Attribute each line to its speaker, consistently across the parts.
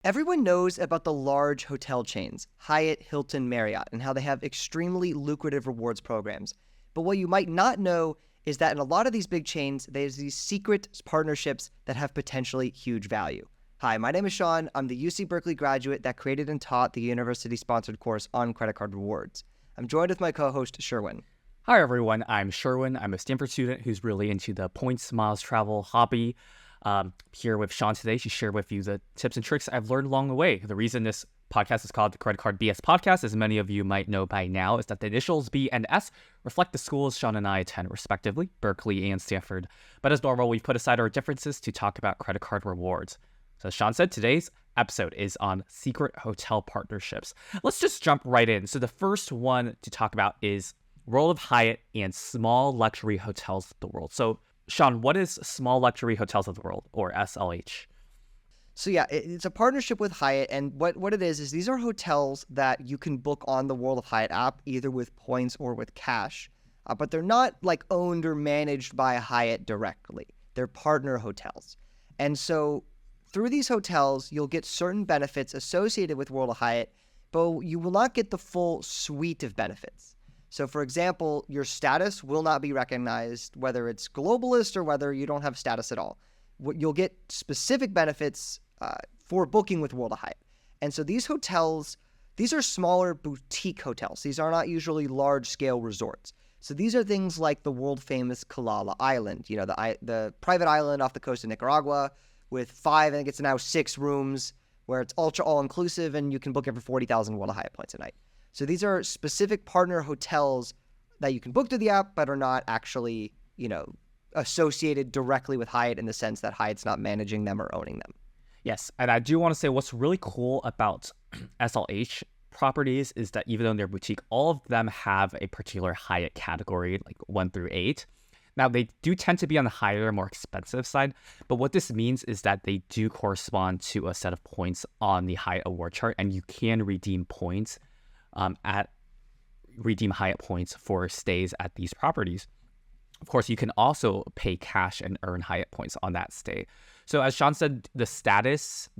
Speaker 1: Everyone knows about the large hotel chains, Hyatt, Hilton, Marriott, and how they have extremely lucrative rewards programs. But what you might not know is that in a lot of these big chains, there's these secret partnerships that have potentially huge value. Hi, my name is Sean. I'm the UC Berkeley graduate that created and taught the university-sponsored course on credit card rewards. I'm joined with my co-host, Sherwin.
Speaker 2: Hi, everyone. I'm Sherwin. I'm a Stanford student who's really into the points, miles, travel hobby. Here with Sean today to share with you the tips and tricks I've learned along the way. The reason this podcast is called the Credit Card BS Podcast, as many of you might know by now, is that the initials B and S reflect the schools Sean and I attend respectively, Berkeley and Stanford. But as normal, we've put aside our differences to talk about credit card rewards. So as Sean said, today's episode is on secret hotel partnerships. Let's just jump right in. So the first one to talk about is World of Hyatt and small luxury hotels of the world. So Sean, what is Small Luxury Hotels of the World, or SLH?
Speaker 1: So yeah, it's a partnership with Hyatt, and what it is these are hotels that you can book on the World of Hyatt app, either with points or with cash. But they're not like owned or managed by Hyatt directly. They're partner hotels. And so through these hotels, you'll get certain benefits associated with World of Hyatt, but you will not get the full suite of benefits. So, for example, your status will not be recognized, whether it's globalist or whether you don't have status at all. You'll get specific benefits for booking with World of Hyatt. And so these hotels, these are smaller boutique hotels. These are not usually large-scale resorts. So these are things like the world-famous Kalala Island, the private island off the coast of Nicaragua with 5, I think it's now 6 rooms, where it's ultra all-inclusive and you can book it for 40,000 World of Hyatt points a night. So these are specific partner hotels that you can book through the app, but are not actually, associated directly with Hyatt in the sense that Hyatt's not managing them or owning them.
Speaker 2: Yes, and I do want to say what's really cool about SLH properties is that even though they're boutique, all of them have a particular Hyatt category, like 1 through 8. Now, they do tend to be on the higher, more expensive side, but what this means is that they do correspond to a set of points on the Hyatt award chart, and you can redeem points redeem Hyatt points for stays at these properties. Of course, you can also pay cash and earn Hyatt points on that stay. So as Sean said, the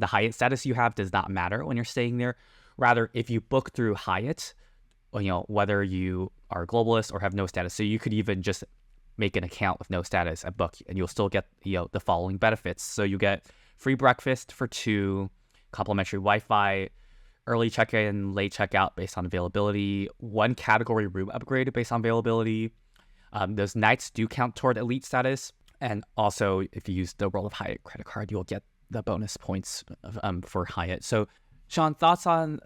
Speaker 2: Hyatt status you have does not matter when you're staying there. Rather, if you book through Hyatt, whether you are a globalist or have no status, so you could even just make an account with no status and book, and you'll still get the following benefits. So you get free breakfast for 2, complimentary Wi-Fi, early check-in, late check-out based on availability, 1 category room upgrade based on availability. Those nights do count toward elite status. And also, if you use the World of Hyatt credit card, you'll get the bonus points for Hyatt. So, Sean, thoughts on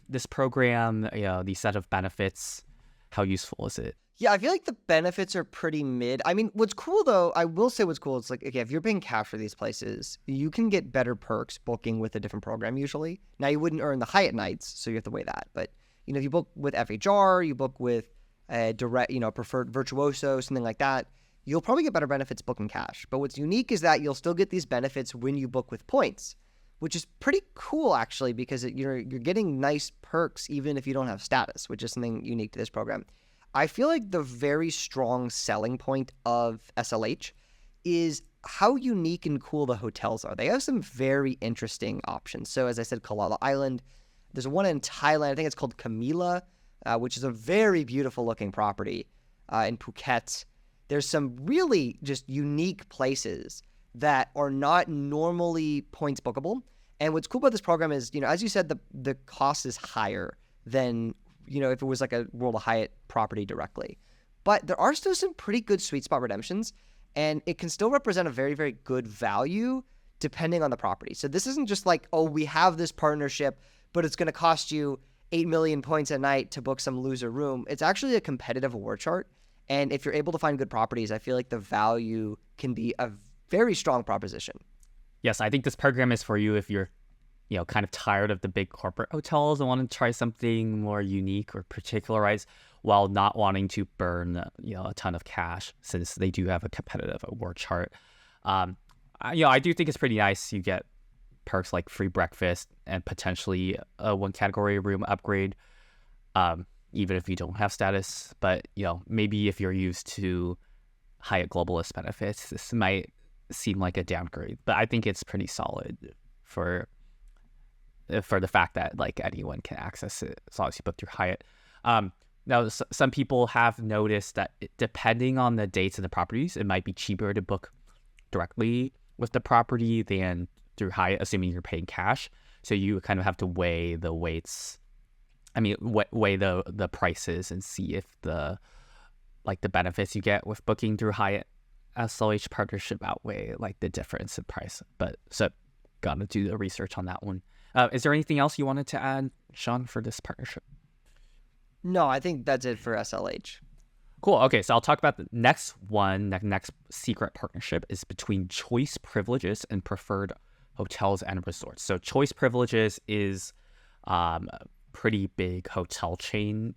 Speaker 2: this program, the set of benefits? How useful is it?
Speaker 1: Yeah, I feel like the benefits are pretty mid. I mean, what's cool though, I will say what's cool, it's like, okay, if you're paying cash for these places, you can get better perks booking with a different program usually. Now, you wouldn't earn the Hyatt nights, so you have to weigh that. But, if you book with FHR, you book with a direct, preferred Virtuoso, something like that, you'll probably get better benefits booking cash. But what's unique is that you'll still get these benefits when you book with points, which is pretty cool actually, because you're getting nice perks even if you don't have status, which is something unique to this program. I feel like the very strong selling point of SLH is how unique and cool the hotels are. They have some very interesting options. So as I said, Kalala Island. There's one in Thailand. I think it's called Camila, which is a very beautiful looking property in Phuket. There's some really just unique places that are not normally points bookable. And what's cool about this program is, as you said, the cost is higher than if it was like a World of Hyatt property directly. But there are still some pretty good sweet spot redemptions, and it can still represent a very, very good value depending on the property. So this isn't just like, oh, we have this partnership, but it's going to cost you 8 million points a night to book some loser room. It's actually a competitive award chart, and if you're able to find good properties, I feel like the value can be a very strong proposition.
Speaker 2: Yes, I think this program is for you if you're kind of tired of the big corporate hotels and want to try something more unique or particularized while not wanting to burn, a ton of cash, since they do have a competitive award chart. I do think it's pretty nice. You get perks like free breakfast and potentially a 1 category room upgrade, even if you don't have status. But, maybe if you're used to Hyatt Globalist benefits, this might seem like a downgrade. But I think it's pretty solid for for the fact that like anyone can access it as long as you book through Hyatt. Now, some people have noticed that depending on the dates and the properties, it might be cheaper to book directly with the property than through Hyatt, assuming you're paying cash. So you kind of have to weigh the weights. I mean, weigh the prices and see if the benefits you get with booking through Hyatt SLH partnership outweigh like the difference in price. But so gotta do the research on that one. Is there anything else you wanted to add, Sean, for this partnership?
Speaker 1: No, I think that's it for SLH.
Speaker 2: Cool. Okay, so I'll talk about the next one. The next secret partnership is between Choice Privileges and Preferred Hotels and Resorts. So Choice Privileges is a pretty big hotel chain.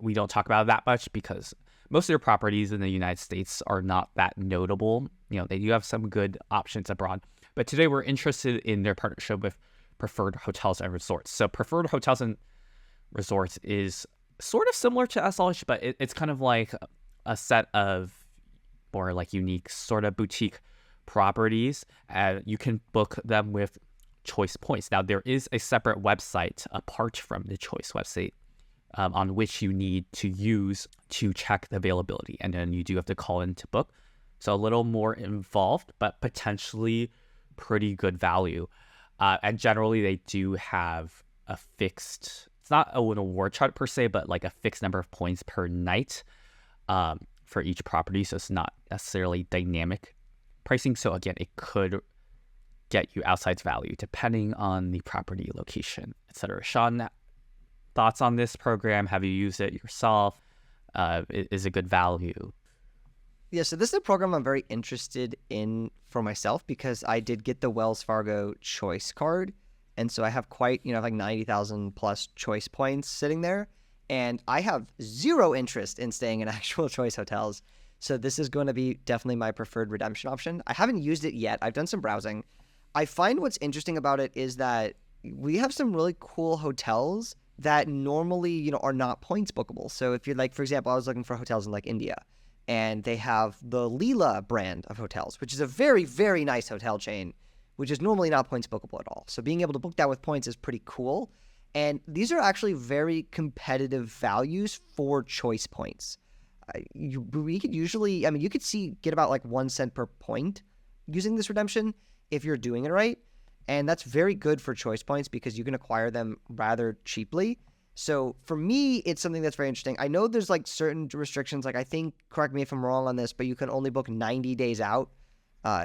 Speaker 2: We don't talk about it that much because most of their properties in the United States are not that notable. You know, they do have some good options abroad. But today we're interested in their partnership with Preferred Hotels and Resorts. So Preferred Hotels and Resorts is sort of similar to SLH, but it's kind of like a set of more like unique sort of boutique properties. You can book them with Choice points. Now, there is a separate website apart from the Choice website on which you need to use to check the availability. And then you do have to call in to book. So a little more involved, but potentially pretty good value. And generally, they do have a fixed, it's not an award chart per se, but like a fixed number of points per night for each property. So it's not necessarily dynamic pricing. So again, it could get you outside value depending on the property location, etc. Sean, thoughts on this program? Have you used it yourself? Is it good value?
Speaker 1: Yeah, so this is a program I'm very interested in for myself because I did get the Wells Fargo Choice card. And so I have quite, like 90,000 plus Choice points sitting there. And I have zero interest in staying in actual Choice hotels. So this is going to be definitely my preferred redemption option. I haven't used it yet. I've done some browsing. I find what's interesting about it is that we have some really cool hotels that normally, are not points bookable. So if you're like, for example, I was looking for hotels in like India, and they have the Leela brand of hotels, which is a very, very nice hotel chain, which is normally not points bookable at all. So being able to book that with points is pretty cool. And these are actually very competitive values for Choice points. We could usually, you could get about like 1 cent per point using this redemption if you're doing it right. And that's very good for Choice points because you can acquire them rather cheaply. So for me, it's something that's very interesting. I know there's like certain restrictions, like I think, correct me if I'm wrong on this, but you can only book 90 days out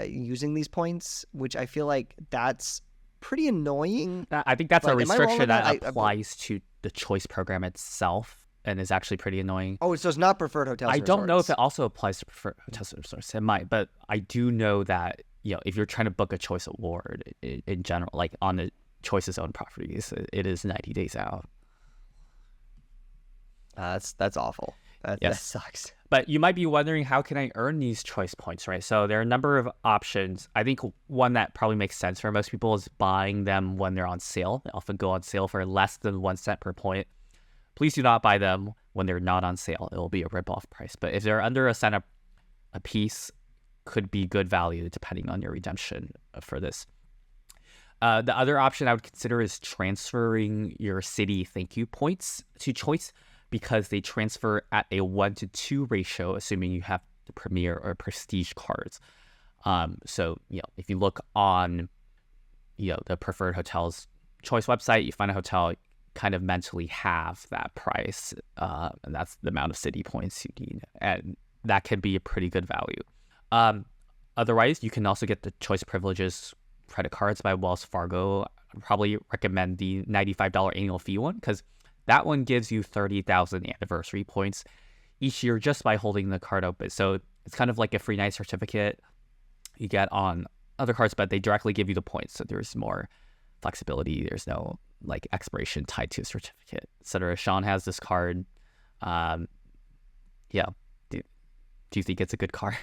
Speaker 1: using these points, which I feel like that's pretty annoying.
Speaker 2: I think that's a restriction that applies
Speaker 1: to
Speaker 2: the Choice program itself and is actually pretty annoying.
Speaker 1: Oh, so it's not Preferred Hotels and Resorts.
Speaker 2: I don't know if it also applies to Preferred Hotels and Resorts. It might, but I do know that, if you're trying to book a Choice award in general, like on the Choice's own properties, it is 90 days out.
Speaker 1: That's awful. That sucks.
Speaker 2: But you might be wondering, how can I earn these Choice points, right? So there are a number of options. I think one that probably makes sense for most people is buying them when they're on sale. They often go on sale for less than 1 cent per point. Please do not buy them when they're not on sale. It will be a rip-off price. But if they're under a cent a piece, could be good value depending on your redemption for this. The other option I would consider is transferring your city thank you points to Choice, because they transfer at a 1-to-2 ratio, assuming you have the Premier or Prestige cards. So, if you look on, the Preferred Hotels Choice website, you find a hotel, kind of mentally half that price, and that's the amount of city points you need, and that can be a pretty good value. Otherwise, you can also get the Choice Privileges credit cards by Wells Fargo. I'd probably recommend the $95 annual fee one, because that one gives you 30,000 anniversary points each year just by holding the card open. So it's kind of like a free night certificate you get on other cards, but they directly give you the points. So there's more flexibility. There's no like expiration tied to a certificate, etc. Sean has this card. Do you think it's a good card?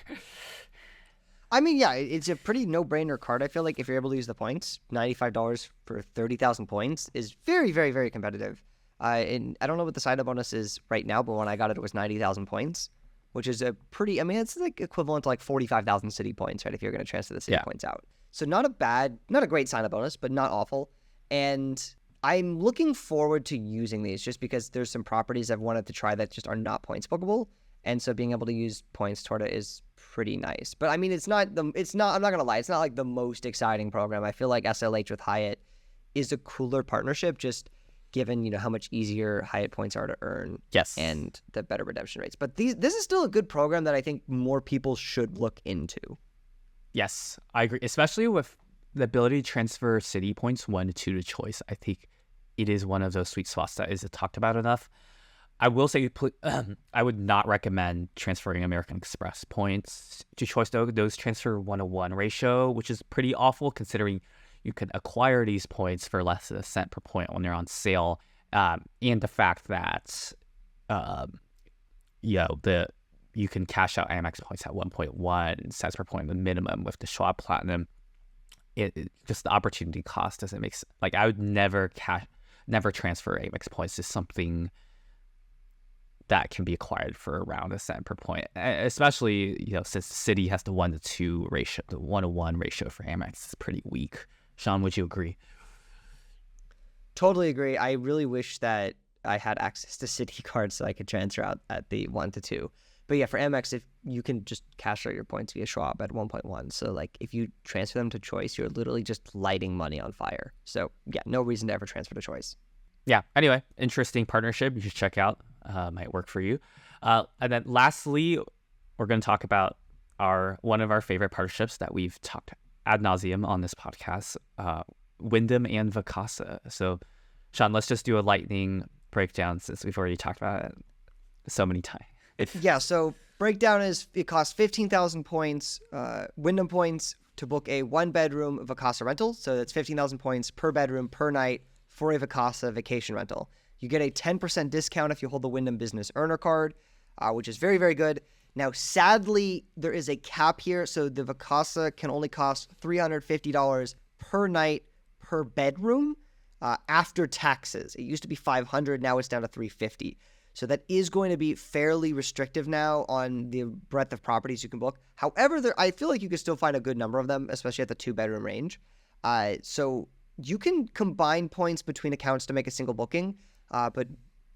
Speaker 1: It's a pretty no-brainer card. I feel like if you're able to use the points, $95 for 30,000 points is very, very, very competitive. And I don't know what the sign-up bonus is right now, but when I got it, it was 90,000 points, which is a pretty, it's like equivalent to like 45,000 city points, right? If you're going to transfer the city points out. So not a great sign-up bonus, but not awful. And I'm looking forward to using these just because there's some properties I've wanted to try that just are not points bookable. And so being able to use points toward it is pretty nice. But I mean, I'm not going to lie. It's not like the most exciting program. I feel like SLH with Hyatt is a cooler partnership, just given, how much easier Hyatt points are to earn.
Speaker 2: Yes.
Speaker 1: And the better redemption rates. But this is still a good program that I think more people should look into.
Speaker 2: Yes, I agree. Especially with the ability to transfer city points 1 to 2 to choice. I think it is one of those sweet spots that isn't talked about enough. I will say I would not recommend transferring American Express points to choice, though. Those transfer 1-to-1 ratio, which is pretty awful considering you can acquire these points for less than a cent per point when they're on sale. And the fact that, you can cash out Amex points at 1.1 cents per point, the minimum with the Schwab Platinum. It just the opportunity cost doesn't make sense. Like I would never transfer Amex points to something that can be acquired for around a cent per point, especially since the city has the 1-to-2 ratio, the 1-to-1 ratio for Amex is pretty weak. Sean, would you agree?
Speaker 1: Totally agree. I really wish that I had access to city cards so I could transfer out at the 1-to-2. But yeah, for Amex, if you can just cash out your points via Schwab at 1.1. So like if you transfer them to choice, you're literally just lighting money on fire. So yeah, no reason to ever transfer to choice.
Speaker 2: Yeah. Anyway, interesting partnership. You should check out. Might work for you. And then lastly, we're going to talk about one of our favorite partnerships that we've talked ad nauseum on this podcast, Wyndham and Vacasa. So Sean, let's just do a lightning breakdown since we've already talked about it so many times.
Speaker 1: Yeah, so breakdown is it costs 15,000 points, Wyndham points, to book a 1-bedroom Vacasa rental. So that's 15,000 points per bedroom per night for a Vacasa vacation rental. You get a 10% discount if you hold the Wyndham Business Earner Card, which is very, very good. Now, sadly, there is a cap here. So the Vacasa can only cost $350 per night per bedroom after taxes. It used to be $500. Now it's down to $350. So that is going to be fairly restrictive now on the breadth of properties you can book. However, I feel like you can still find a good number of them, especially at the 2-bedroom range. So you can combine points between accounts to make a single booking, but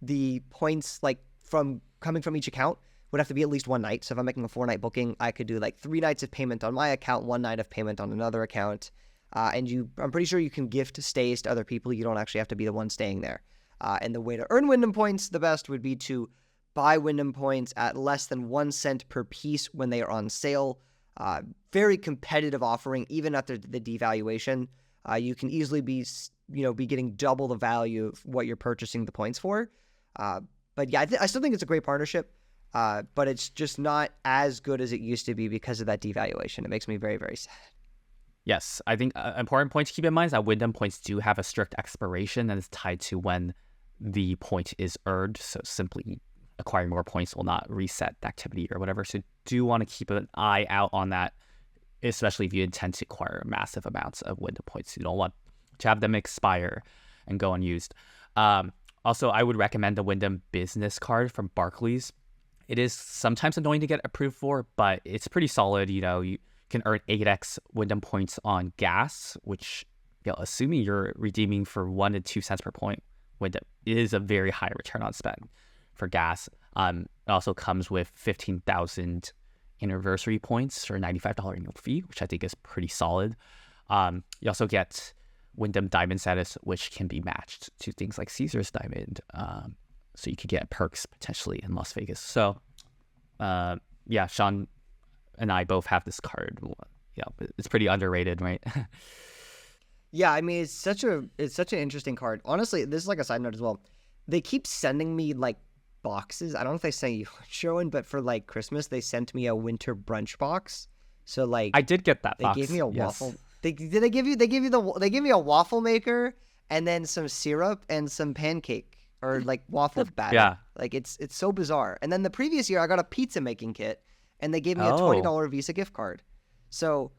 Speaker 1: the points coming from each account would have to be at least one night. So if I'm making a 4-night booking, I could do 3 nights of payment on my account, 1 night of payment on another account. I'm pretty sure you can gift stays to other people. You don't actually have to be the one staying there. And the way to earn Wyndham points the best would be to buy Wyndham points at less than 1 cent per piece when they are on sale. Very competitive offering, even after the devaluation. You can easily be getting double the value of what you're purchasing the points for. But yeah, I still think it's a great partnership, but it's just not as good as it used to be because of that devaluation. It makes me very, very sad.
Speaker 2: Yes, I think an important point to keep in mind is that Wyndham points do have a strict expiration and it's tied to when the point is earned. So simply acquiring more points will not reset the activity or whatever. So do want to keep an eye out on that, especially if you intend to acquire massive amounts of Wyndham points. You don't want to have them expire and go unused. Also, I would recommend the Wyndham Business Card from Barclays. It is sometimes annoying to get approved for, but it's pretty solid. You can earn 8x Wyndham points on gas, which, assuming you're redeeming for 1 to 2 cents per point, Wyndham is a very high return on spend for gas. It also comes with 15,000 anniversary points for a $95 annual fee, which I think is pretty solid. You also get Wyndham Diamond status, which can be matched to things like Caesar's Diamond. So you could get perks potentially in Las Vegas. So, Sean and I both have this card. Yeah, it's pretty underrated, right?
Speaker 1: Yeah, I mean, it's such an interesting card. Honestly, this is like a side note as well. They keep sending me boxes. I don't know if they sent you Sherwin, but for Christmas they sent me a winter brunch box. So
Speaker 2: I did get that box.
Speaker 1: They gave me a waffle. They give me a waffle maker and then some syrup and some pancake or waffle batter.
Speaker 2: Yeah.
Speaker 1: It's so bizarre. And then the previous year I got a pizza making kit and they gave me a $20 Visa gift card. So,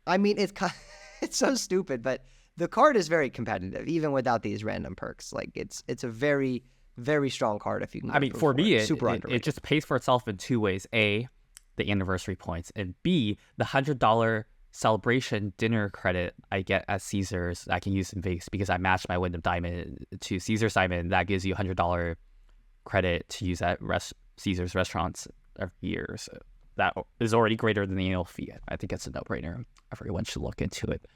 Speaker 1: I mean, it's so stupid, but the card is very competitive even without these random perks. It's a very, very strong card if you can.
Speaker 2: I mean, for me, it just pays for itself in 2 ways. A, the anniversary points, and B, the $100 celebration dinner credit I get at Caesars I can use in Vegas because I matched my Wyndham Diamond to Caesars Diamond. That gives you $100 credit to use at Caesars restaurants every year. So that is already greater than the annual fee. I think it's a no-brainer. Everyone should look into it.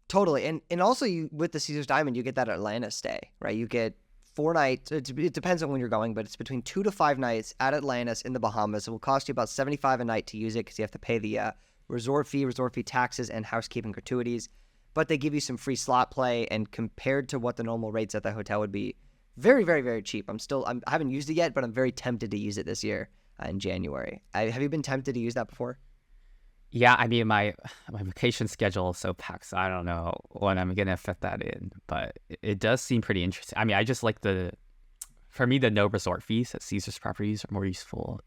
Speaker 1: Totally. And also you with the Caesars Diamond, you get that Atlanta stay, right? You get 4 nights. It depends on when you're going, but it's between 2 to 5 nights at Atlantis in the Bahamas. It will cost you about $75 a night to use it because you have to pay the resort fee taxes, and housekeeping gratuities. But they give you some free slot play, and compared to what the normal rates at the hotel would be, very, very, very cheap. I haven't used it yet, but I'm very tempted to use it this year in January. Have you been tempted to use that before?
Speaker 2: Yeah, I mean, my vacation schedule is so packed, so I don't know when I'm going to fit that in. But it does seem pretty interesting. I mean, I just like for me, the no resort fees at Caesars properties are more useful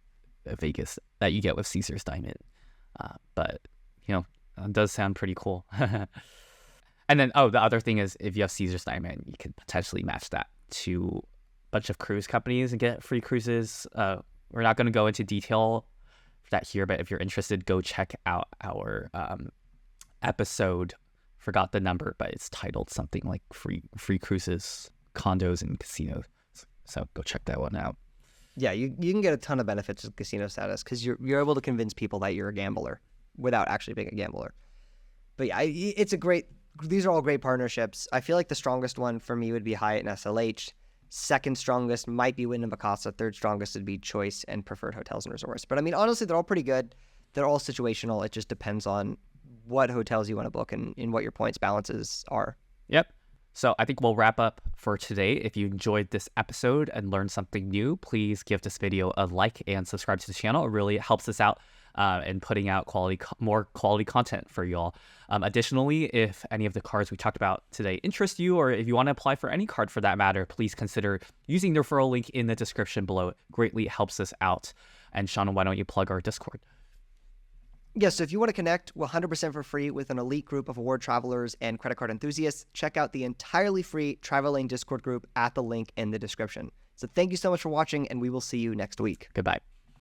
Speaker 2: at Vegas that you get with Caesars Diamond. But, it does sound pretty cool. And then, the other thing is if you have Caesars Diamond, you could potentially match that to a bunch of cruise companies and get free cruises. We're not going to go into detail for that here, but if you're interested, go check out our episode. Forgot the number, but it's titled something like free cruises, condos, and casinos. So go check that one out.
Speaker 1: Yeah, you can get a ton of benefits of casino status because you're able to convince people that you're a gambler without actually being a gambler. But yeah, these are all great partnerships. I feel like the strongest one for me would be Hyatt and SLH. Second strongest might be Wyndham Vacasa. Third strongest would be Choice and Preferred Hotels and Resorts. But I mean, honestly, they're all pretty good. They're all situational. It just depends on what hotels you want to book and what your points balances are.
Speaker 2: Yep. So I think we'll wrap up for today. If you enjoyed this episode and learned something new, please give this video a like and subscribe to the channel. It really helps us out in putting out more quality content for y'all. Additionally, if any of the cards we talked about today interest you, or if you want to apply for any card for that matter, please consider using the referral link in the description below. It greatly helps us out. And Sean, why don't you plug our Discord?
Speaker 1: Yeah, so if you want to connect 100% for free with an elite group of award travelers and credit card enthusiasts, check out the entirely free Travel Lane Discord group at the link in the description. So thank you so much for watching, and we will see you next week.
Speaker 2: Goodbye.